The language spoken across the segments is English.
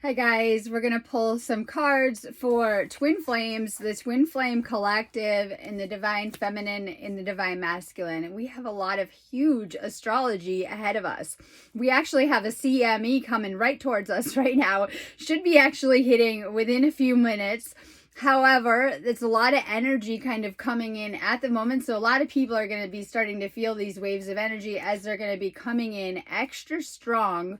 Hi guys, we're going to pull some cards for Twin Flames, the Twin Flame Collective, and the Divine Feminine and the Divine Masculine. And we have a lot of huge astrology ahead of us. We actually have a CME coming right towards us right now. Should be actually hitting within a few minutes. However, it's a lot of energy kind of coming in at the moment. So a lot of people are going to be starting to feel these waves of energy as they're going to be coming in extra strong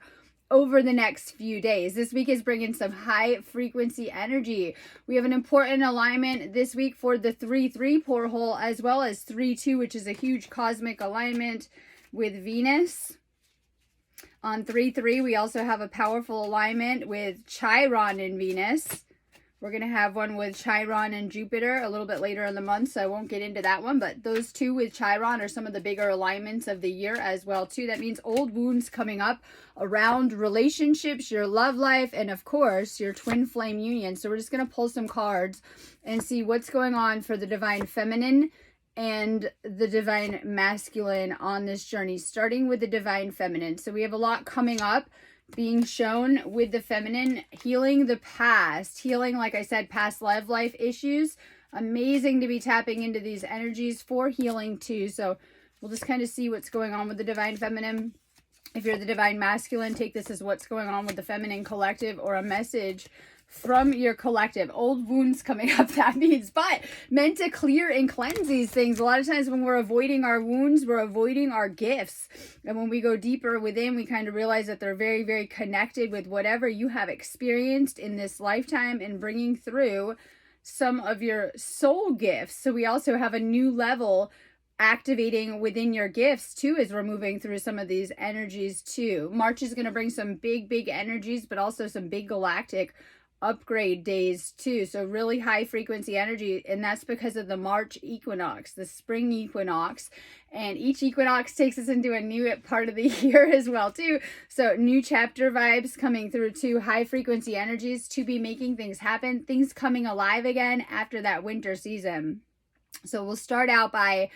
over the next few days. This week is bringing some high frequency energy. We have an important alignment this week for the 3-3 porthole, as well as 3-2, which is a huge cosmic alignment with Venus. On 3-3, we also have a powerful alignment with Chiron and Venus. We're going to have one with Chiron and Jupiter a little bit later in the month, so I won't get into that one. But those two with Chiron are some of the bigger alignments of the year as well, too. That means old wounds coming up around relationships, your love life, and, of course, your twin flame union. So we're just going to pull some cards and see what's going on for the Divine Feminine and the Divine Masculine on this journey, starting with the Divine Feminine. So we have a lot coming up being shown with the feminine, healing the past, healing, like I said, past love life issues. Amazing to be tapping into these energies for healing too. So we'll just kind of see what's going on with the Divine Feminine. If you're the Divine Masculine, take this as what's going on with the Feminine Collective or a message from your collective. Old wounds coming up, that means, but meant to clear and cleanse these things. A lot of times when we're avoiding our wounds, we're avoiding our gifts. And when we go deeper within, we kind of realize that they're very, very connected with whatever you have experienced in this lifetime and bringing through some of your soul gifts. So we also have a new level activating within your gifts too as we're moving through some of these energies too. March is going to bring some big energies, but also some big galactic upgrade days too. So really high frequency energy, and that's because of the March equinox, the spring equinox, and each equinox takes us into a new part of the year as well too. So new chapter vibes coming through too, high frequency energies to be making things happen, things coming alive again after that winter season. So we'll start out by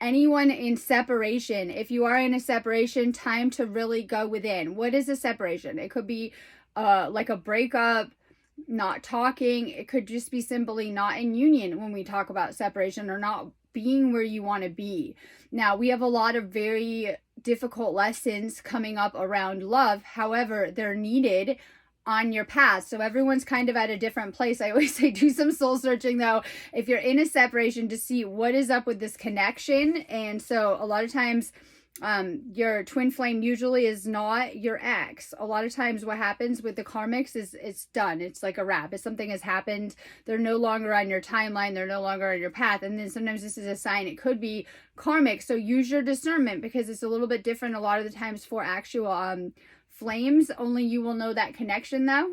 anyone in separation. If you are in a separation, time to really go within. What is a separation? It could be like a breakup, not talking. It could just be simply not in union when we talk about separation, or not being where you want to be. Now, we have a lot of very difficult lessons coming up around love. However, they're needed on your path. So everyone's kind of at a different place. I always say do some soul searching though if you're in a separation, to see what is up with this connection. And so a lot of times your twin flame usually is not your ex. A lot of times what happens with the karmics is it's done. It's like a wrap. If something has happened, they're no longer on your timeline. They're no longer on your path. And then sometimes this is a sign. It could be karmic. So use your discernment, because it's a little bit different a lot of the times for actual flames. Only you will know that connection though.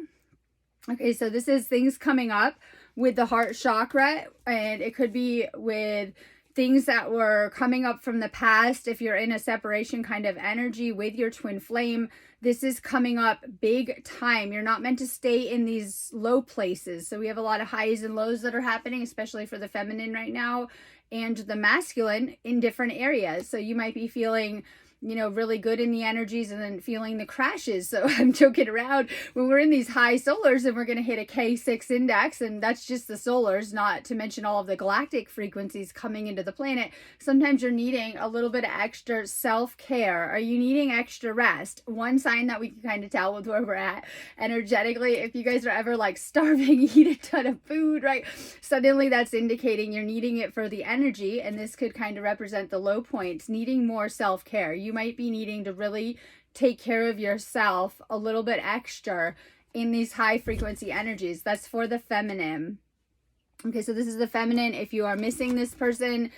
Okay, so this is things coming up with the heart chakra, and it could be with things that were coming up from the past. If you're in a separation kind of energy with your twin flame, this is coming up big time. You're not meant to stay in these low places. So we have a lot of highs and lows that are happening, especially for the feminine right now, and the masculine in different areas. So you might be feeling, you know, really good in the energies and then feeling the crashes. So I'm joking around when we're in these high solars and we're going to hit a K6 index, and that's just the solars, not to mention all of the galactic frequencies coming into the planet. Sometimes you're needing a little bit of extra self-care. Are you needing extra rest? One sign that we can kind of tell with where we're at energetically, if you guys are ever like starving, eat a ton of food, right? Suddenly that's indicating you're needing it for the energy, and this could kind of represent the low points, needing more self-care. You might be needing to really take care of yourself a little bit extra in these high frequency energies. That's for the feminine. Okay, so this is the feminine. If you are missing this person,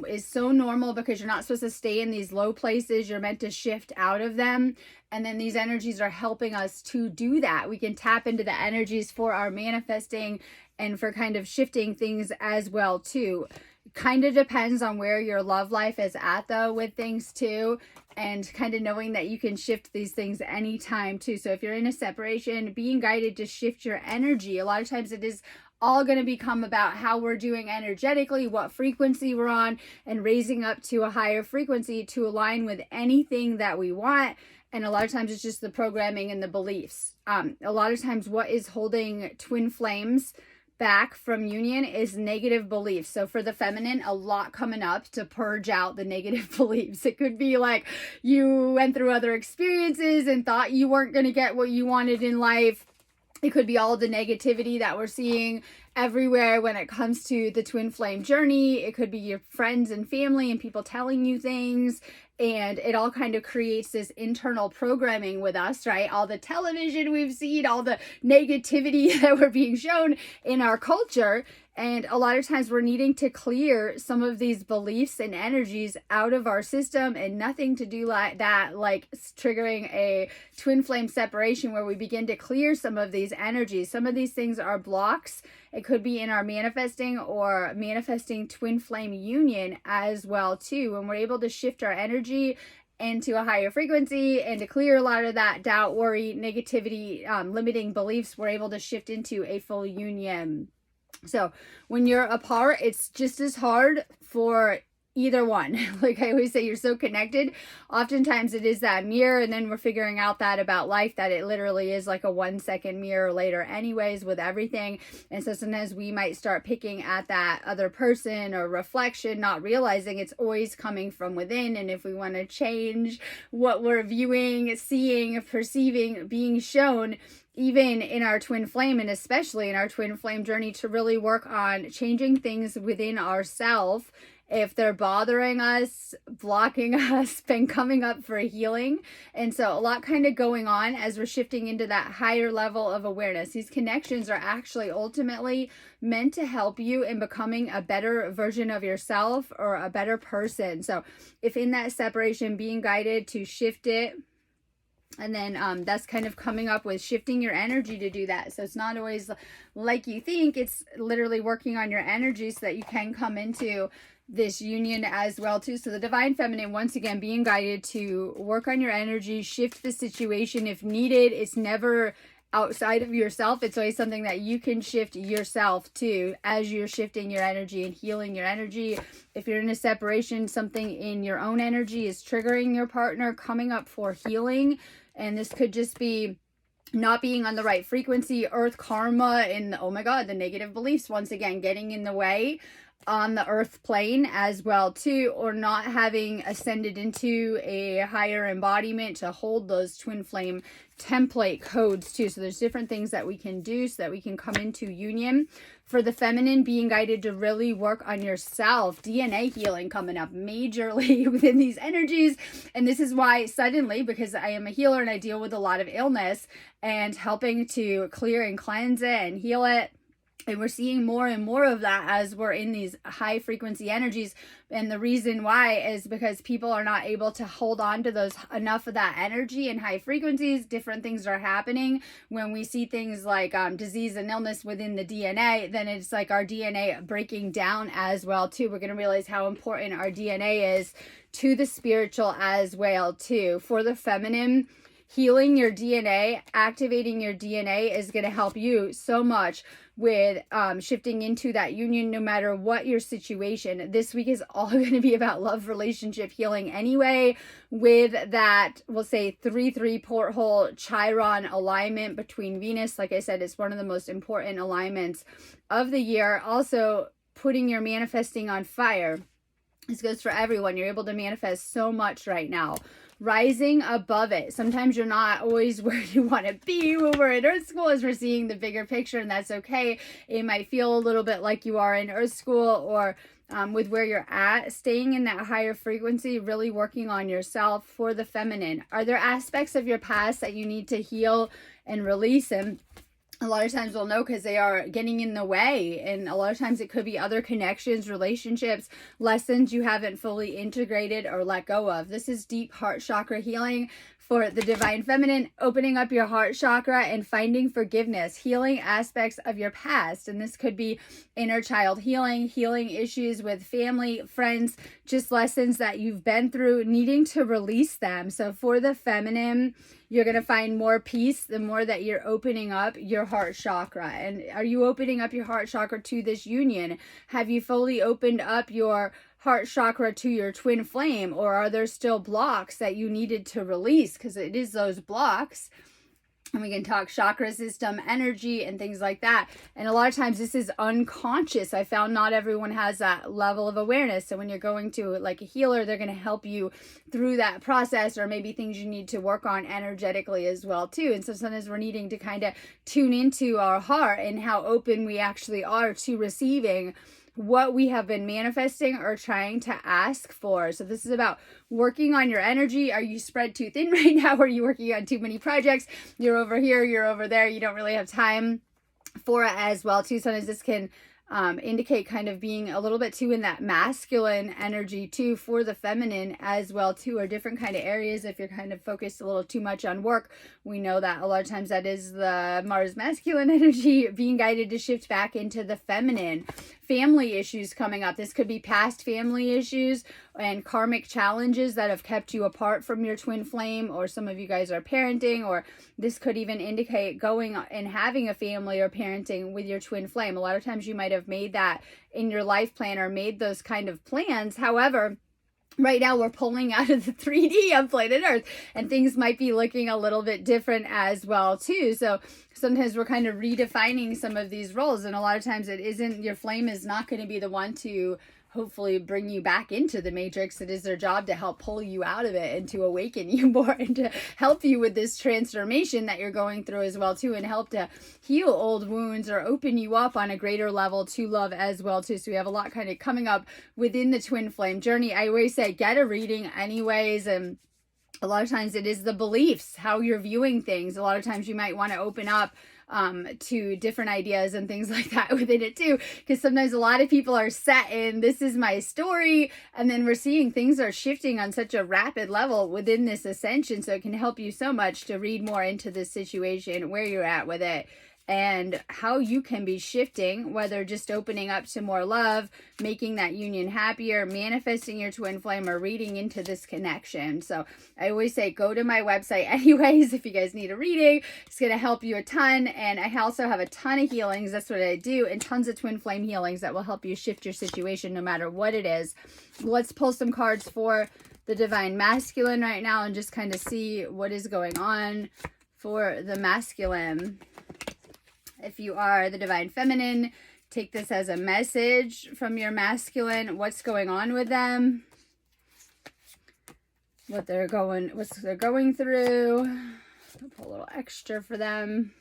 is so normal, because you're not supposed to stay in these low places. You're meant to shift out of them. And then these energies are helping us to do that. We can tap into the energies for our manifesting and for kind of shifting things as well too. Kind of depends on where your love life is at though with things too, and kind of knowing that you can shift these things anytime too. So if you're in a separation, being guided to shift your energy. A lot of times it is all going to become about how we're doing energetically, what frequency we're on, and raising up to a higher frequency to align with anything that we want. And a lot of times it's just the programming and the beliefs. A lot of times what is holding twin flames back from union is negative beliefs. So for the feminine, a lot coming up to purge out the negative beliefs. It could be like you went through other experiences and thought you weren't going to get what you wanted in life. It could be all the negativity that we're seeing everywhere when it comes to the twin flame journey. It could be your friends and family and people telling you things. And it all kind of creates this internal programming with us, right? All the television we've seen, all the negativity that we're being shown in our culture. And a lot of times we're needing to clear some of these beliefs and energies out of our system, and nothing to do like that, like triggering a twin flame separation where we begin to clear some of these energies. Some of these things are blocks. It could be in our manifesting or manifesting twin flame union as well too. When we're able to shift our energy into a higher frequency and to clear a lot of that doubt, worry, negativity, limiting beliefs, we're able to shift into a full union. So when you're apart, it's just as hard for either one. Like I always say, you're so connected. Oftentimes it is that mirror, and then we're figuring out that about life, that it literally is like a 1 second mirror later anyways with everything. And so sometimes we might start picking at that other person or reflection, not realizing it's always coming from within. And if we want to change what we're viewing, seeing, perceiving, being shown, even in our twin flame, and especially in our twin flame journey, to really work on changing things within ourselves, if they're bothering us, blocking us, been coming up for healing. And so a lot kind of going on as we're shifting into that higher level of awareness. These connections are actually ultimately meant to help you in becoming a better version of yourself or a better person. So if in that separation, being guided to shift it, and then that's kind of coming up with shifting your energy to do that. So it's not always like you think. It's literally working on your energy so that you can come into this union as well too. So the divine feminine, once again, being guided to work on your energy, shift the situation if needed. It's never outside of yourself. It's always something that you can shift yourself to as you're shifting your energy and healing your energy. If you're in a separation, something in your own energy is triggering your partner, coming up for healing. And this could just be not being on the right frequency, earth karma, and oh my God, the negative beliefs, once again, getting in the way on the earth plane as well too, or not having ascended into a higher embodiment to hold those twin flame template codes too. So there's different things that we can do so that we can come into union. For the feminine, being guided to really work on yourself, DNA healing coming up majorly within these energies. And this is why suddenly, because I am a healer and I deal with a lot of illness, and helping to clear and cleanse it and heal it. And we're seeing more and more of that as we're in these high frequency energies. And the reason why is because people are not able to hold on to those enough of that energy and high frequencies. Different things are happening. When we see things like disease and illness within the DNA, then it's like our DNA breaking down as well too. We're going to realize how important our DNA is to the spiritual as well too. For the feminine, healing your DNA, activating your DNA is going to help you so much with shifting into that union, no matter what your situation. This week is all going to be about love relationship healing anyway, with that, we'll say 3-3 porthole Chiron alignment between Venus. Like I said, it's one of the most important alignments of the year. Also, putting your manifesting on fire. This goes for everyone. You're able to manifest so much right now. Rising above it. Sometimes you're not always where you want to be when we're in Earth School, as we're seeing the bigger picture, and that's okay. It might feel a little bit like you are in Earth School, or with where you're at, staying in that higher frequency, really working on yourself. For the feminine, are there aspects of your past that you need to heal and release? And a lot of times we'll know because they are getting in the way. And a lot of times it could be other connections, relationships, lessons you haven't fully integrated or let go of. This is deep heart chakra healing. For the divine feminine, opening up your heart chakra and finding forgiveness, healing aspects of your past. And this could be inner child healing, healing issues with family, friends, just lessons that you've been through, needing to release them. So for the feminine, you're going to find more peace the more that you're opening up your heart chakra. And are you opening up your heart chakra to this union? Have you fully opened up your heart chakra to your twin flame, or are there still blocks that you needed to release? Because it is those blocks. And we can talk chakra system, energy, and things like that. And a lot of times this is unconscious. I found not everyone has that level of awareness. So when you're going to like a healer, they're going to help you through that process, or maybe things you need to work on energetically as well too. And so sometimes we're needing to kind of tune into our heart and how open we actually are to receiving what we have been manifesting or trying to ask for. So this is about working on your energy. Are you spread too thin right now? Are you working on too many projects? You're over here, you're over there. You don't really have time for it as well too. Sometimes this can indicate kind of being a little bit too in that masculine energy too for the feminine as well too, or different kind of areas. If you're kind of focused a little too much on work, we know that a lot of times that is the Mars masculine energy being guided to shift back into the feminine. Family issues coming up. This could be past family issues and karmic challenges that have kept you apart from your twin flame, or some of you guys are parenting, or this could even indicate going and having a family or parenting with your twin flame. A lot of times you might have made that in your life plan or made those kind of plans. However, right now we're pulling out of the 3D of planet Earth, and things might be looking a little bit different as well too. So sometimes we're kind of redefining some of these roles, and a lot of times it isn't, your flame is not going to be the one to hopefully bring you back into the matrix. It is their job to help pull you out of it and to awaken you more and to help you with this transformation that you're going through as well too, and help to heal old wounds or open you up on a greater level to love as well too. So we have a lot kind of coming up within the twin flame journey. I always say get a reading anyways, and a lot of times it is the beliefs, how you're viewing things. A lot of times you might want to open up to different ideas and things like that within it too, because sometimes a lot of people are set in, this is my story, and then we're seeing things are shifting on such a rapid level within this ascension. So it can help you so much to read more into this situation, where you're at with it, and how you can be shifting, whether just opening up to more love, making that union happier, manifesting your twin flame, or reading into this connection. So I always say go to my website anyways if you guys need a reading. It's going to help you a ton. And I also have a ton of healings. That's what I do, and tons of twin flame healings that will help you shift your situation no matter what it is. Let's pull some cards for the divine masculine right now and just kind of see what is going on for the masculine. If you are the divine feminine, take this as a message from your masculine. What's going on with them? What they're going through. I'll pull a little extra for them.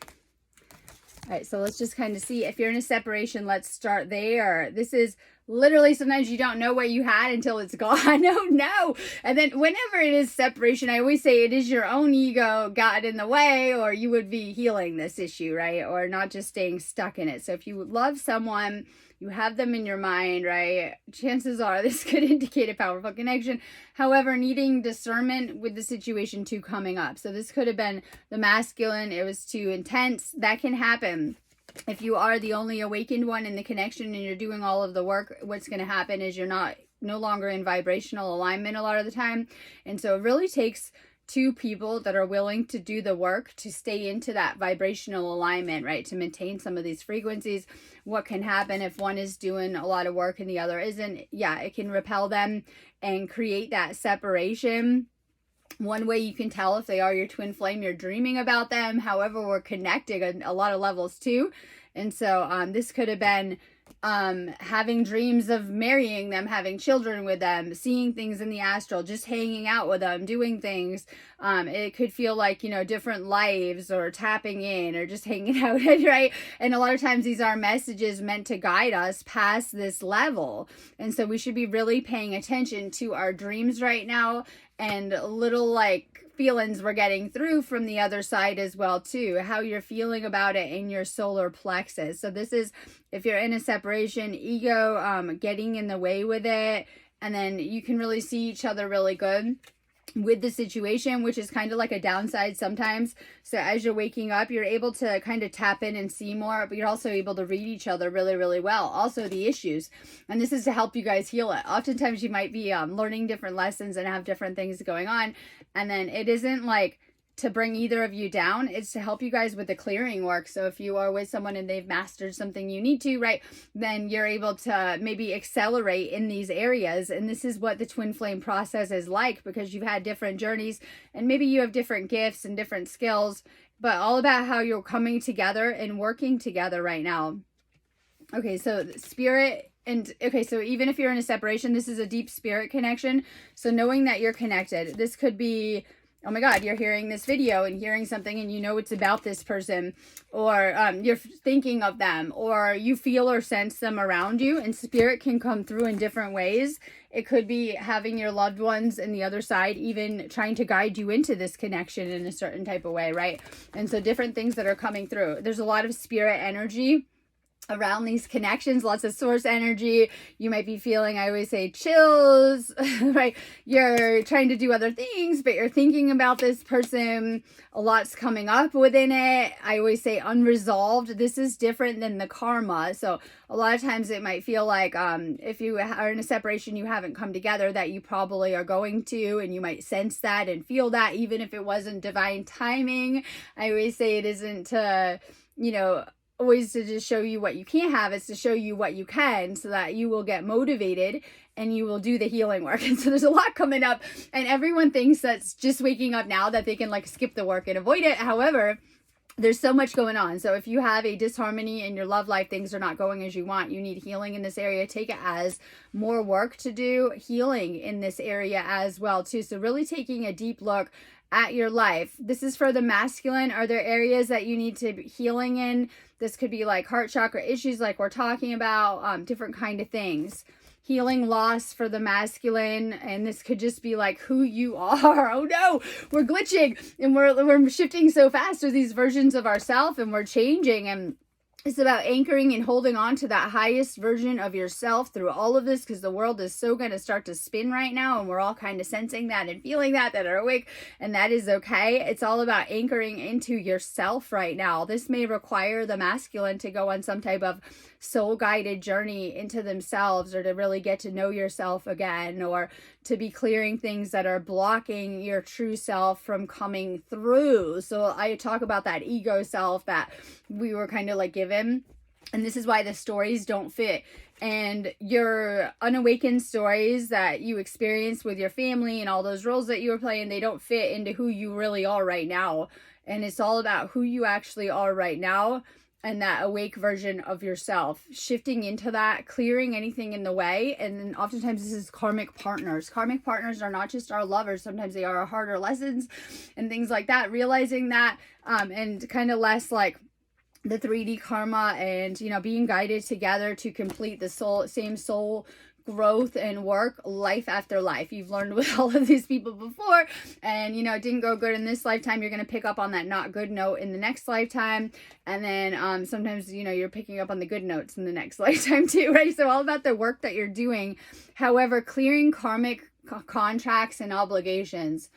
All right, so let's just kind of see. If you're in a separation, let's start there. This is literally, sometimes you don't know what you had until it's gone. Oh no. And then whenever it is separation, I always say it is your own ego got in the way, or you would be healing this issue, right? Or not just staying stuck in it. So if you love someone, you have them in your mind, right? Chances are this could indicate a powerful connection. However, needing discernment with the situation too coming up. So this could have been the masculine. It was too intense. That can happen. If you are the only awakened one in the connection and you're doing all of the work, what's going to happen is you're no longer in vibrational alignment a lot of the time. And so it really takes two people that are willing to do the work to stay into that vibrational alignment, right? To maintain some of these frequencies. What can happen if one is doing a lot of work and the other isn't? Yeah, it can repel them and create that separation. One way you can tell if they are your twin flame, you're dreaming about them. However, we're connecting on a lot of levels too. And so this could have been having dreams of marrying them, having children with them, seeing things in the astral, just hanging out with them, doing things. It could feel like, different lives, or tapping in, or just hanging out, right? And a lot of times these are messages meant to guide us past this level. And so we should be really paying attention to our dreams right now, and little feelings we're getting through from the other side as well too, how you're feeling about it in your solar plexus. So this is, if you're in a separation, ego getting in the way with it, and then you can really see each other really good with the situation, which is kind of like a downside sometimes. So as you're waking up, you're able to kind of tap in and see more, but you're also able to read each other really, really well. Also the issues, and this is to help you guys heal it. Oftentimes you might be learning different lessons and have different things going on, and then it isn't to bring either of you down. It's to help you guys with the clearing work. So if you are with someone and they've mastered something you need to, right, then you're able to maybe accelerate in these areas. And this is what the twin flame process is like, because you've had different journeys and maybe you have different gifts and different skills, but all about how you're coming together and working together right now. Okay, so spirit. And okay, so even if you're in a separation, this is a deep spirit connection. So knowing that you're connected, this could be, oh my God, you're hearing this video and hearing something and you know it's about this person, or you're thinking of them, or you feel or sense them around you, and spirit can come through in different ways. It could be having your loved ones in the other side, even trying to guide you into this connection in a certain type of way, right? And so different things that are coming through. There's a lot of spirit energy around these connections, lots of source energy. You might be feeling, I always say, chills, right? You're trying to do other things, but you're thinking about this person. A lot's coming up within it. I always say unresolved. This is different than the karma. So a lot of times it might feel like if you are in a separation, you haven't come together, that you probably are going to, and you might sense that and feel that, even if it wasn't divine timing. I always say it isn't to, always to just show you what you can't have. It's to show you what you can, so that you will get motivated and you will do the healing work. And so there's a lot coming up, and everyone thinks that's just waking up now that they can like skip the work and avoid it. However, there's so much going on. So if you have a disharmony in your love life, things are not going as you want, you need healing in this area, take it as more work to do, healing in this area as well too. So really taking a deep look at your life. This is for the masculine. Are there areas that you need to be healing in? This could be like heart chakra issues, like we're talking about, different kind of things. Healing loss for the masculine, and this could just be like who you are. Oh no, we're glitching and we're shifting so fast to these versions of ourselves, and we're changing, and it's about anchoring and holding on to that highest version of yourself through all of this, because the world is so going to start to spin right now, and we're all kind of sensing that and feeling that are awake, and that is okay. It's all about anchoring into yourself right now. This may require the masculine to go on some type of soul-guided journey into themselves, or to really get to know yourself again, or to be clearing things that are blocking your true self from coming through. So I talk about that ego self that we were kind of like given, and this is why the stories don't fit. And your unawakened stories that you experienced with your family and all those roles that you were playing, they don't fit into who you really are right now. And it's all about who you actually are right now, and that awake version of yourself, shifting into that, clearing anything in the way. And then oftentimes this is karmic partners. Karmic partners are not just our lovers. Sometimes they are our harder lessons and things like that. Realizing that, and kind of less like the 3D karma, and, being guided together to complete the same soul growth and work life after life. You've learned with all of these people before, and it didn't go good in this lifetime. You're going to pick up on that not good note in the next lifetime, and then sometimes you're picking up on the good notes in the next lifetime too, right? So all about the work that you're doing. However, clearing karmic contracts and obligations.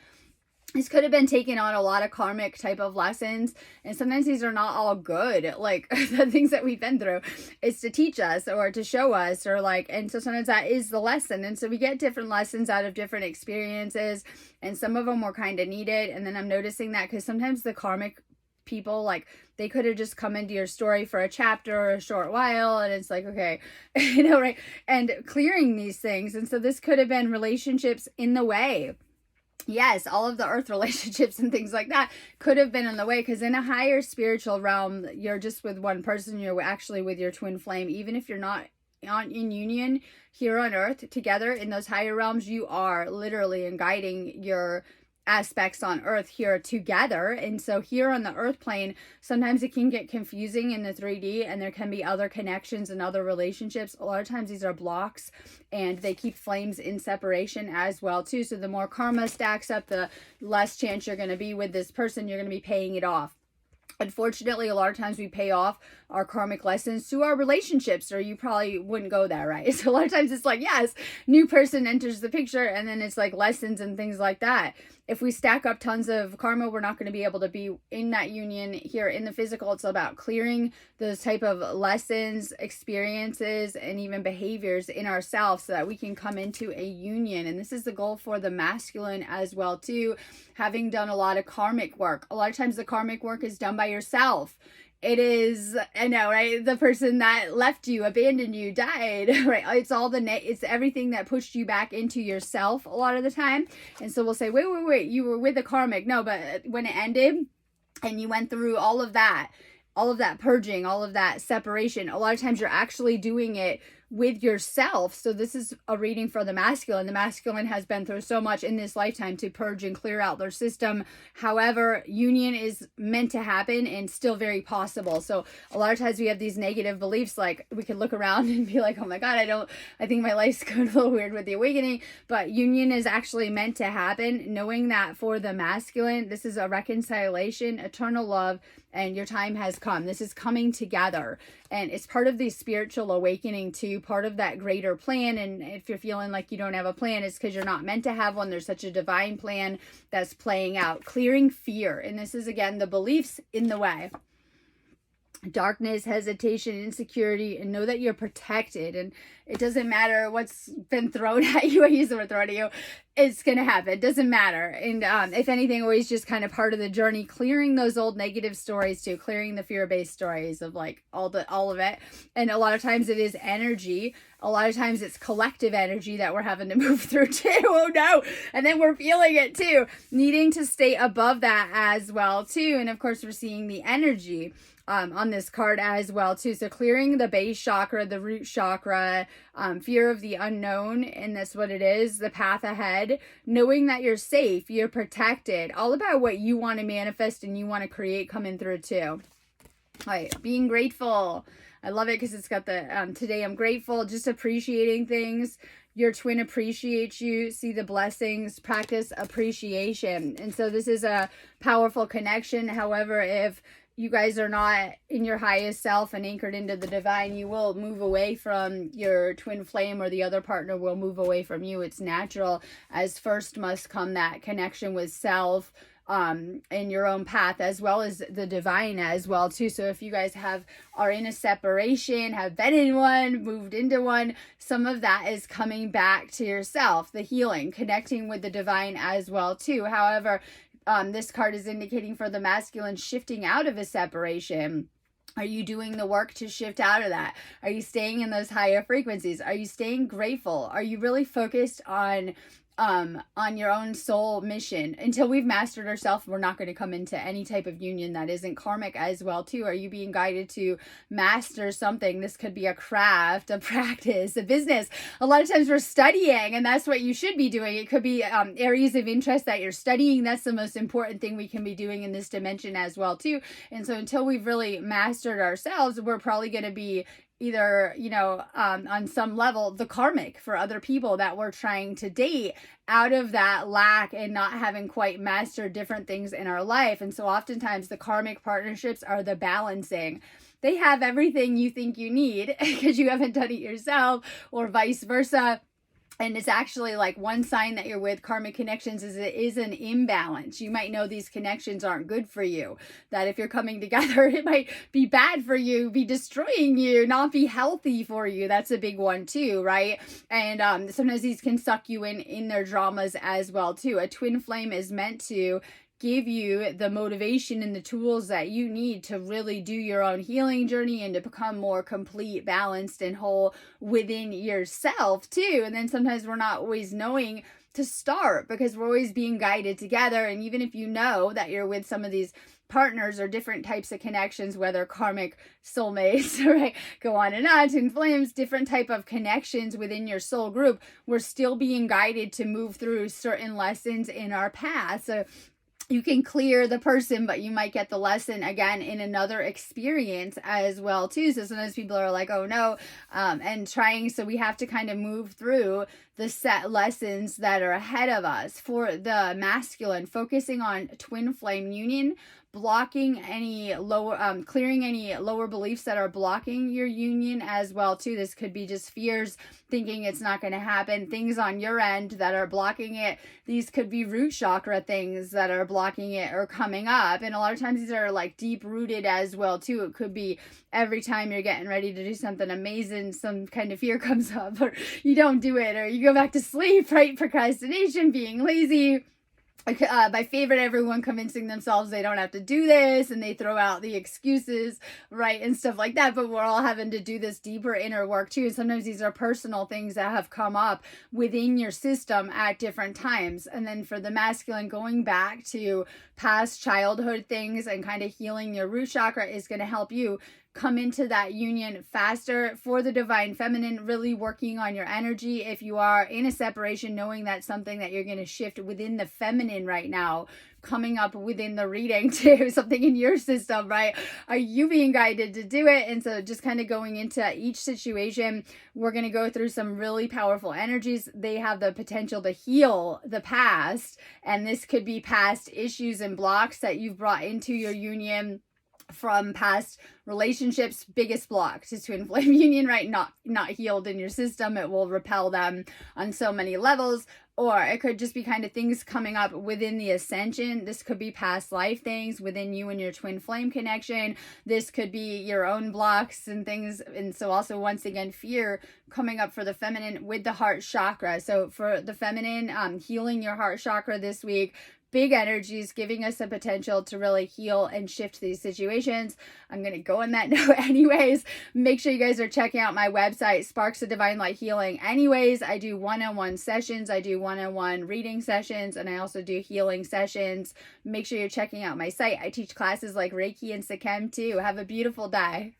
This could have been taking on a lot of karmic type of lessons, and sometimes these are not all good, like the things that we've been through. It's to teach us or to show us, or and so sometimes that is the lesson. And so we get different lessons out of different experiences, and some of them were kind of needed. And then I'm noticing that because sometimes the karmic people, like, they could have just come into your story for a chapter or a short while, and it's like, okay, right? And clearing these things. And so this could have been relationships in the way. Yes, all of the earth relationships and things like that could have been in the way, because in a higher spiritual realm, you're just with one person. You're actually with your twin flame. Even if you're not in union here on earth together in those higher realms, you are literally and guiding your aspects on earth here together. And so here on the earth plane, sometimes it can get confusing in the 3D, and there can be other connections and other relationships. A lot of times these are blocks, and they keep flames in separation as well too. So the more karma stacks up, the less chance you're going to be with this person. You're going to be paying it off. Unfortunately, a lot of times we pay off our karmic lessons to our relationships, or you probably wouldn't go there, right? So a lot of times it's like, yes, new person enters the picture, and then it's like lessons and things like that. If we stack up tons of karma, we're not going to be able to be in that union here in the physical. It's about clearing those type of lessons, experiences, and even behaviors in ourselves so that we can come into a union. And this is the goal for the masculine as well too, having done a lot of karmic work. A lot of times the karmic work is done by yourself. It is, I know, right? The person that left you, abandoned you, died, right? It's all it's everything that pushed you back into yourself a lot of the time. And so we'll say, wait, you were with the karmic. No, but when it ended and you went through all of that purging, all of that separation, a lot of times you're actually doing it with yourself. So this is a reading for the masculine. The masculine has been through so much in this lifetime to purge and clear out their system. However, union is meant to happen and still very possible. So a lot of times we have these negative beliefs, like we could look around and be like, oh my God, I think my life's going a little weird with the awakening. But union is actually meant to happen, knowing that for the masculine, this is a reconciliation, eternal love, and your time has come. This is coming together, and it's part of the spiritual awakening too, part of that greater plan. And if you're feeling like you don't have a plan, it's because you're not meant to have one. There's such a divine plan that's playing out, clearing fear. And this is, again, the beliefs in the way. Darkness, hesitation, insecurity, and know that you're protected. And it doesn't matter what's been thrown at you. I use the word thrown at you. It's going to happen. It doesn't matter. And if anything, always just kind of part of the journey, clearing those old negative stories too, clearing the fear-based stories of like all of it. And a lot of times it is energy. A lot of times it's collective energy that we're having to move through too. Oh no. And then we're feeling it too, needing to stay above that as well too. And of course we're seeing the energy on this card as well too. So clearing the base chakra, the root chakra, fear of the unknown, and that's what it is, the path ahead, knowing that you're safe, you're protected, all about what you want to manifest and you want to create coming through too. All right, being grateful. I love it because it's got the today I'm grateful, just appreciating things. Your twin appreciates you, see the blessings, practice appreciation. And so this is a powerful connection. However, if you guys are not in your highest self and anchored into the divine, you will move away from your twin flame, or the other partner will move away from you. It's natural, as first must come that connection with self, in your own path, as well as the divine as well too. So if you guys are in a separation, have been in one, moved into one, some of that is coming back to yourself, the healing, connecting with the divine as well too. However, this card is indicating for the masculine, shifting out of a separation. Are you doing the work to shift out of that? Are you staying in those higher frequencies? Are you staying grateful? Are you really focused on your own soul mission? Until we've mastered ourselves, we're not going to come into any type of union that isn't karmic as well too. Are you being guided to master something? This could be a craft, a practice, a business. A lot of times we're studying, and that's what you should be doing. It could be areas of interest that you're studying. That's the most important thing we can be doing in this dimension as well too. And so until we've really mastered ourselves, we're probably going to be either, on some level, the karmic for other people that we're trying to date out of that lack and not having quite mastered different things in our life. And so oftentimes the karmic partnerships are the balancing. They have everything you think you need because you haven't done it yourself, or vice versa. And it's actually like one sign that you're with karmic connections is it is an imbalance. You might know these connections aren't good for you, that if you're coming together, it might be bad for you, be destroying you, not be healthy for you. That's a big one too, right? And sometimes these can suck you in their dramas as well too. A twin flame is meant to give you the motivation and the tools that you need to really do your own healing journey and to become more complete, balanced, and whole within yourself too. And then sometimes we're not always knowing to start because we're always being guided together. And even if you know that you're with some of these partners or different types of connections, whether karmic, soulmates, right, go on and on, twin flames, different type of connections within your soul group, we're still being guided to move through certain lessons in our path. So you can clear the person, but you might get the lesson again in another experience as well too. So sometimes people are like, oh no, and trying. So we have to kind of move through the set lessons that are ahead of us. For the masculine, focusing on twin flame union, blocking any lower, clearing any lower beliefs that are blocking your union as well too. This could be just fears, thinking it's not going to happen, things on your end that are blocking it. These could be root chakra things that are blocking it or coming up. And a lot of times these are like deep rooted as well too. It could be every time you're getting ready to do something amazing, some kind of fear comes up, or you don't do it, or you go back to sleep, right? Procrastination, being lazy. My favorite, everyone convincing themselves they don't have to do this, and they throw out the excuses, right, and stuff like that. But we're all having to do this deeper inner work too. And sometimes these are personal things that have come up within your system at different times. And then for the masculine, going back to past childhood things and kind of healing your root chakra is going to help you come into that union faster. For the divine feminine, really working on your energy. If you are in a separation, knowing that's something that you're going to shift within the feminine right now, coming up within the reading too, something in your system, right? Are you being guided to do it? And so just kind of going into each situation, we're going to go through some really powerful energies. They have the potential to heal the past, and this could be past issues and blocks that you've brought into your union from past relationships. Biggest block to twin flame union, right? Not healed in your system. It will repel them on so many levels. Or it could just be kind of things coming up within the ascension. This could be past life things within you and your twin flame connection. This could be your own blocks and things. And so also, once again, fear coming up for the feminine with the heart chakra. So for the feminine, healing your heart chakra this week. Big energies giving us a potential to really heal and shift these situations. I'm going to go on that note anyways. Make sure you guys are checking out my website, Sparks of Divine Light Healing. Anyways, I do one-on-one sessions. I do one-on-one reading sessions, and I also do healing sessions. Make sure you're checking out my site. I teach classes like Reiki and Sekhem too. Have a beautiful day.